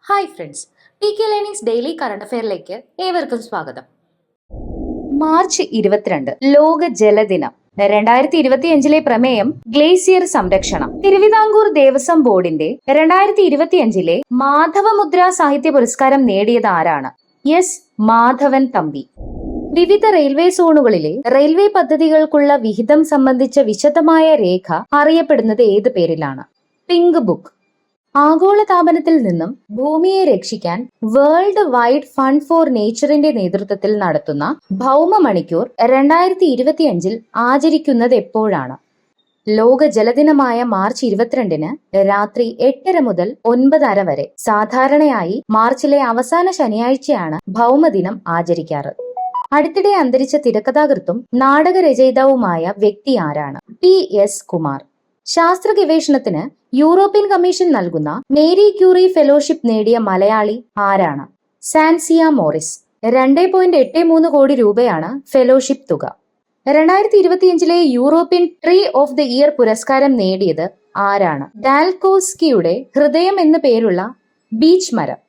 Hi friends, T K learnings daily current അഫെയറിലേക്ക് ഏവർക്കും സ്വാഗതം. മാർച്ച് 22 ലോക ജലദിനം. 2025 പ്രമേയം ഗ്ലേസിയർ സംരക്ഷണം. തിരുവിതാംകൂർ ദേവസ്വം ബോർഡിന്റെ 2025 മാധവമുദ്ര സാഹിത്യ പുരസ്കാരം നേടിയത് ആരാണ്? എസ് മാധവൻ തമ്പി. വിവിധ റെയിൽവേ സോണുകളിലെ റെയിൽവേ പദ്ധതികൾക്കുള്ള വിഹിതം സംബന്ധിച്ച വിശദമായ രേഖ അറിയപ്പെടുന്നത് ഏത് പേരിലാണ്? Pink book. ആഗോളതാപനത്തിൽ നിന്നും ഭൂമിയെ രക്ഷിക്കാൻ വേൾഡ് വൈഡ് ഫണ്ട് ഫോർ നേച്ചറിന്റെ നേതൃത്വത്തിൽ നടത്തുന്ന ഭൗമ മണിക്കൂർ 2025 ആചരിക്കുന്നത് എപ്പോഴാണ്? ലോക ജലദിനമായ മാർച്ച് 22 രാത്രി 8:30 മുതൽ 9:30 വരെ. സാധാരണയായി മാർച്ചിലെ അവസാന ശനിയാഴ്ചയാണ് ഭൗമദിനം ആചരിക്കാറ്. അടുത്തിടെ അന്തരിച്ച തിരക്കഥാകൃത്തും നാടകരചയിതാവുമായ വ്യക്തി ആരാണ്? PS കുമാർ. ശാസ്ത്ര ഗവേഷണത്തിന് യൂറോപ്യൻ കമ്മീഷൻ നൽകുന്ന മേരി ക്യൂറി ഫെലോഷിപ്പ് നേടിയ മലയാളി ആരാണ്? സാൻസിയ മോറിസ്. 2.83 കോടി രൂപയാണ് ഫെലോഷിപ്പ് തുക. 2025 European tree of the year പുരസ്കാരം നേടിയത് ആരാണ്? ഡാൽകോസ്കിയുടെ ഹൃദയം എന്നു പേരുള്ള ബീച്ച് മരം.